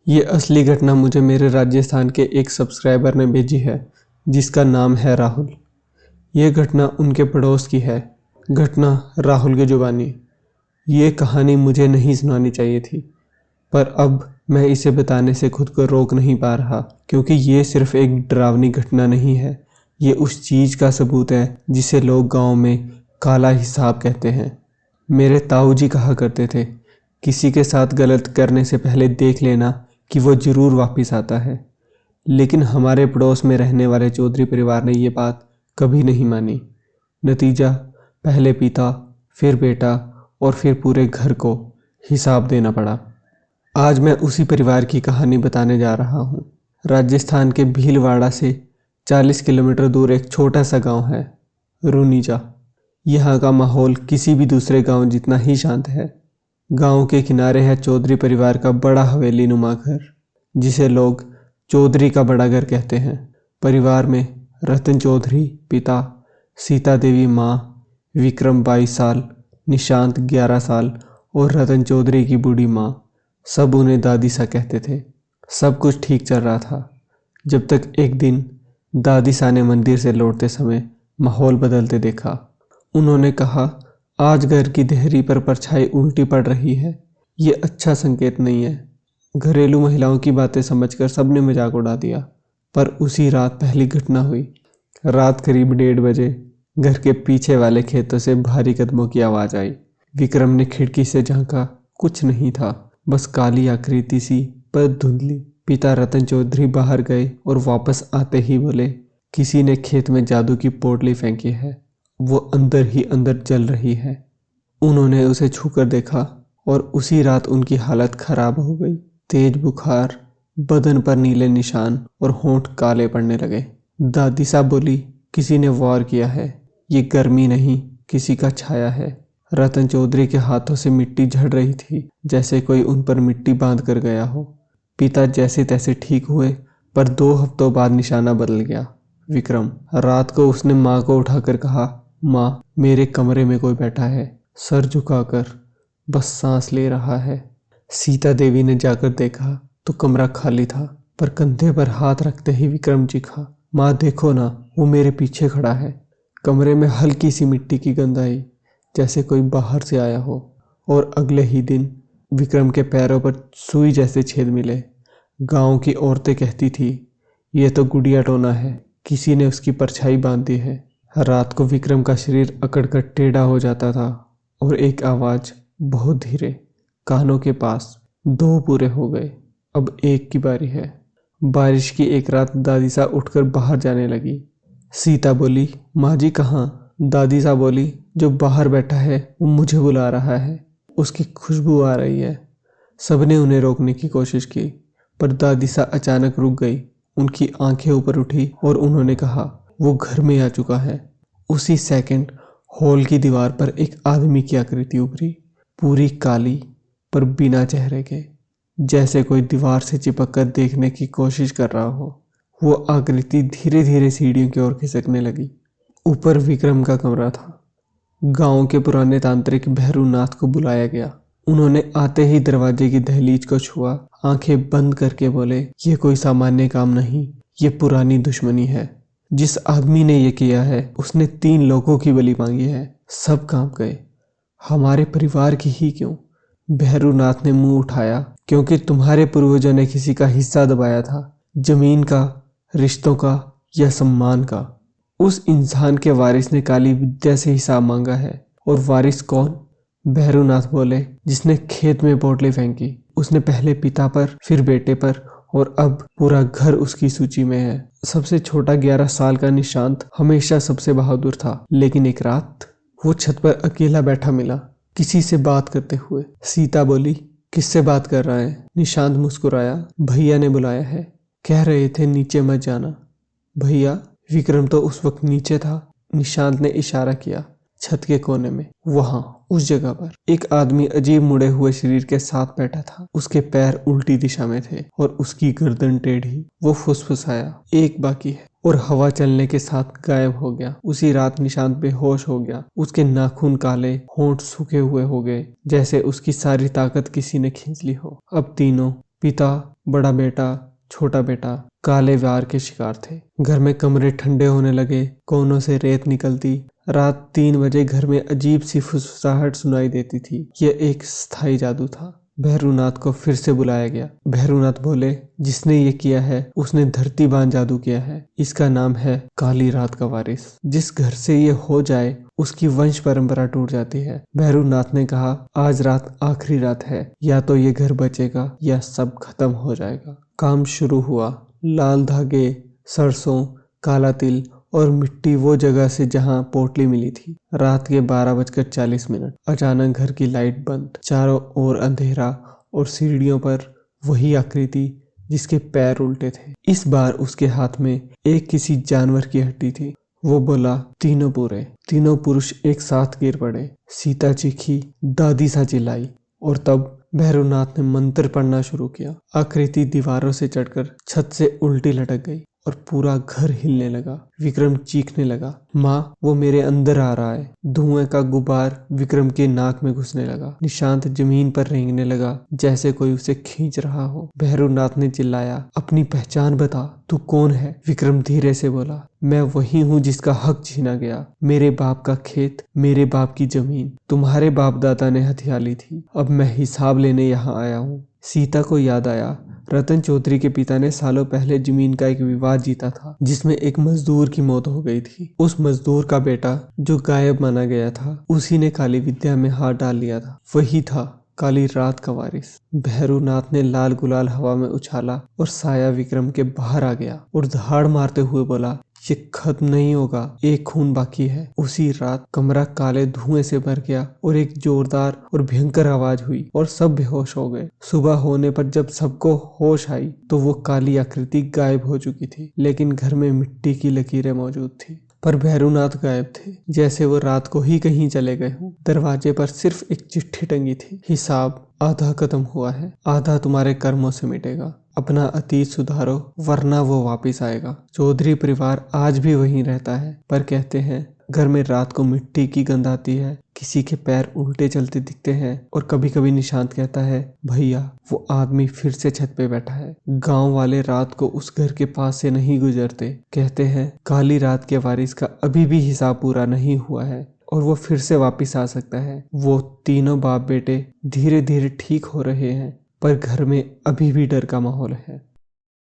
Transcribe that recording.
ये असली घटना मुझे मेरे राजस्थान के एक सब्सक्राइबर ने भेजी है, जिसका नाम है राहुल। ये घटना उनके पड़ोस की है। घटना राहुल की जुबानी। ये कहानी मुझे नहीं सुनानी चाहिए थी, पर अब मैं इसे बताने से खुद को रोक नहीं पा रहा, क्योंकि ये सिर्फ एक डरावनी घटना नहीं है। ये उस चीज़ का सबूत है जिसे लोग गांव में काला हिसाब कहते हैं। मेरे ताऊ जी कहा करते थे, किसी के साथ गलत करने से पहले देख लेना कि वो ज़रूर वापस आता है। लेकिन हमारे पड़ोस में रहने वाले चौधरी परिवार ने ये बात कभी नहीं मानी। नतीजा, पहले पिता, फिर बेटा और फिर पूरे घर को हिसाब देना पड़ा। आज मैं उसी परिवार की कहानी बताने जा रहा हूँ। राजस्थान के भीलवाड़ा से 40 किलोमीटर दूर एक छोटा सा गांव है, रूनीजा। यहाँ का माहौल किसी भी दूसरे गांव जितना ही शांत है। गांव के किनारे है चौधरी परिवार का बड़ा हवेली नुमा घर, जिसे लोग चौधरी का बड़ा घर कहते हैं। परिवार में रतन चौधरी पिता, सीता देवी माँ, विक्रम 22 साल, निशांत 11 साल और रतन चौधरी की बूढ़ी माँ, सब उन्हें दादी सा कहते थे। सब कुछ ठीक चल रहा था, जब तक एक दिन दादी सा ने मंदिर से लौटते समय माहौल बदलते देखा। उन्होंने कहा, आज घर की देहरी पर परछाई उल्टी पड़ रही है। ये अच्छा संकेत नहीं है। घरेलू महिलाओं की बातें समझकर सबने मजाक उड़ा दिया। पर उसी रात पहली घटना हुई। रात करीब 1:30 बजे घर के पीछे वाले खेतों से भारी कदमों की आवाज़ आई। विक्रम ने खिड़की से झांका। कुछ नहीं था, बस काली आकृति सी, पर धुंधली। पिता रतन चौधरी बाहर गए और वापस आते ही बोले, किसी ने खेत में जादू की पोटली फेंकी है। वो अंदर ही अंदर जल रही है। उन्होंने उसे छूकर देखा और उसी रात उनकी हालत खराब हो गई। तेज बुखार, बदन पर नीले निशान और होंठ काले पड़ने लगे। दादी साहब बोली, किसी ने वार किया है। ये गर्मी नहीं, किसी का छाया है। रतन चौधरी के हाथों से मिट्टी झड़ रही थी, जैसे कोई उन पर मिट्टी बांध कर गया हो। पिता जैसे तैसे ठीक हुए, पर 2 हफ्तों बाद निशाना बदल गया। विक्रम, रात को उसने माँ को उठाकर कहा, माँ, मेरे कमरे में कोई बैठा है, सर झुकाकर, बस सांस ले रहा है। सीता देवी ने जाकर देखा तो कमरा खाली था, पर कंधे पर हाथ रखते ही विक्रम चीखा, माँ देखो ना, वो मेरे पीछे खड़ा है। कमरे में हल्की सी मिट्टी की गंध आई, जैसे कोई बाहर से आया हो। और अगले ही दिन विक्रम के पैरों पर सुई जैसे छेद मिले। गांव की औरतें कहती थी, ये तो गुड़िया टोना है, किसी ने उसकी परछाई बांध दी है। रात को विक्रम का शरीर अकड़कर टेढ़ा हो जाता था और एक आवाज़ बहुत धीरे, कानों के पास, 2 पूरे हो गए, अब एक की बारी है। बारिश की एक रात दादी सा उठकर बाहर जाने लगी। सीता बोली, माँ जी कहाँ? दादी सा बोली, जो बाहर बैठा है वो मुझे बुला रहा है, उसकी खुशबू आ रही है। सबने उन्हें रोकने की कोशिश की, पर दादी सा अचानक रुक गई। उनकी आंखें ऊपर उठी और उन्होंने कहा, वो घर में आ चुका है। उसी सेकंड हॉल की दीवार पर एक आदमी की आकृति उभरी, पूरी काली, पर बिना चेहरे के, जैसे कोई दीवार से चिपक कर देखने की कोशिश कर रहा हो। वो आकृति धीरे धीरे सीढ़ियों की ओर खिसकने लगी। ऊपर विक्रम का कमरा था। गांव के पुराने तांत्रिक भैरूनाथ को बुलाया गया। उन्होंने आते ही दरवाजे की दहलीज को छुआ, आंखें बंद करके बोले, ये कोई सामान्य काम नहीं, ये पुरानी दुश्मनी है। जिस आदमी ने ये किया है उसने 3 लोगों की बलि मांगी है। सब कांप गए। हमारे परिवार की ही क्यों? भैरूनाथ ने मुंह उठाया, क्योंकि तुम्हारे पूर्वजों ने किसी का हिस्सा दबाया था, जमीन का, रिश्तों का या सम्मान का। उस इंसान के वारिस ने काली विद्या से हिसाब मांगा है। और वारिस कौन? भैरूनाथ बोले, जिसने खेत में पोटली फेंकी। उसने पहले पिता पर, फिर बेटे पर, और अब पूरा घर उसकी सूची में है। सबसे छोटा 11 साल का निशांत हमेशा सबसे बहादुर था, लेकिन एक रात वो छत पर अकेला बैठा मिला, किसी से बात करते हुए। सीता बोली, किससे बात कर रहा है? निशांत मुस्कुराया, भैया ने बुलाया है, कह रहे थे नीचे मत जाना। भैया? विक्रम तो उस वक्त नीचे था। निशांत ने इशारा किया, छत के कोने में, वहां, उस जगह पर एक आदमी अजीब मुड़े हुए शरीर के साथ बैठा था। उसके पैर उल्टी दिशा में थे और उसकी गर्दन टेढ़ी। वो फुसफुसाया, एक बाकी है, और हवा चलने के साथ गायब हो गया। उसी रात निशांत बेहोश हो गया। उसके नाखून काले, होंठ सूखे हुए हो गए, जैसे उसकी सारी ताकत किसी ने खींच ली हो। अब तीनों, पिता, बड़ा बेटा, छोटा बेटा काले वार के शिकार थे। घर में कमरे ठंडे होने लगे, कोनों से रेत निकलती। रात 3 बजे घर में अजीब सी फुसफुसाहट सुनाई देती थी। यह एक स्थायी जादू था। भैरूनाथ को फिर से बुलाया गया। भैरूनाथ बोले, जिसने ये किया है उसने धरती बांध जादू किया है। इसका नाम है काली रात का वारिस। जिस घर से ये हो जाए उसकी वंश परंपरा टूट जाती है। भैरूनाथ ने कहा, आज रात आखिरी रात है, या तो ये घर बचेगा या सब खत्म हो जाएगा। काम शुरू हुआ। लाल धागे, सरसों, काला तिल और मिट्टी वो जगह से जहां पोटली मिली थी। रात के 12:40 अचानक घर की लाइट बंद, चारों ओर अंधेरा और सीढ़ियों पर वही आकृति जिसके पैर उल्टे थे। इस बार उसके हाथ में एक किसी जानवर की हड्डी थी। वो बोला, तीनों पूरे। तीनों पुरुष एक साथ गिर पड़े। सीता चीखी, दादी सा चिल्लाई और तब भैरवनाथ ने मंत्र पढ़ना शुरू किया। आकृति दीवारों से चढ़कर छत से उल्टी लटक गई और पूरा घर हिलने लगा। विक्रम चीखने लगा, माँ, वो मेरे अंदर आ रहा है। धुएं का गुबार विक्रम के नाक में घुसने लगा। निशांत जमीन पर रेंगने लगा जैसे कोई उसे खींच रहा हो। भैरवनाथ ने चिल्लाया, अपनी पहचान बता, तू कौन है? विक्रम धीरे से बोला, मैं वही हूँ जिसका हक छीना गया। मेरे बाप का खेत, मेरे बाप की जमीन तुम्हारे बाप दादा ने हथिया ली थी। अब मैं हिसाब लेने यहाँ आया हूँ। सीता को याद आया, रतन चौधरी के पिता ने सालों पहले जमीन का एक विवाद जीता था जिसमें एक मजदूर की मौत हो गई थी। उस मजदूर का बेटा जो गायब माना गया था, उसी ने काली विद्या में हाथ डाल लिया था। वही था काली रात का वारिस। भैरवनाथ ने लाल गुलाल हवा में उछाला और साया विक्रम के बाहर आ गया और धाड़ मारते हुए बोला, ये खत्म नहीं होगा, एक खून बाकी है। उसी रात कमरा काले धुएं से भर गया और एक जोरदार और भयंकर आवाज हुई और सब बेहोश हो गए। सुबह होने पर जब सबको होश आई तो वो काली आकृति गायब हो चुकी थी, लेकिन घर में मिट्टी की लकीरें मौजूद थी। पर भैरवनाथ गायब थे, जैसे वो रात को ही कहीं चले गए हों। दरवाजे पर सिर्फ एक चिट्ठी टंगी थी, हिसाब आधा खत्म हुआ है, आधा तुम्हारे कर्मों से मिटेगा। अपना अतीत सुधारो वरना वो वापिस आएगा। चौधरी परिवार आज भी वहीं रहता है, पर कहते हैं घर में रात को मिट्टी की गंध आती है, किसी के पैर उल्टे चलते दिखते हैं और कभी कभी निशांत कहता है, भैया वो आदमी फिर से छत पे बैठा है। गांव वाले रात को उस घर के पास से नहीं गुजरते। कहते हैं काली रात के वारिस का अभी भी हिसाब पूरा नहीं हुआ है और वो फिर से वापिस आ सकता है। वो तीनों बाप बेटे धीरे धीरे ठीक हो रहे हैं, पर घर में अभी भी डर का माहौल है।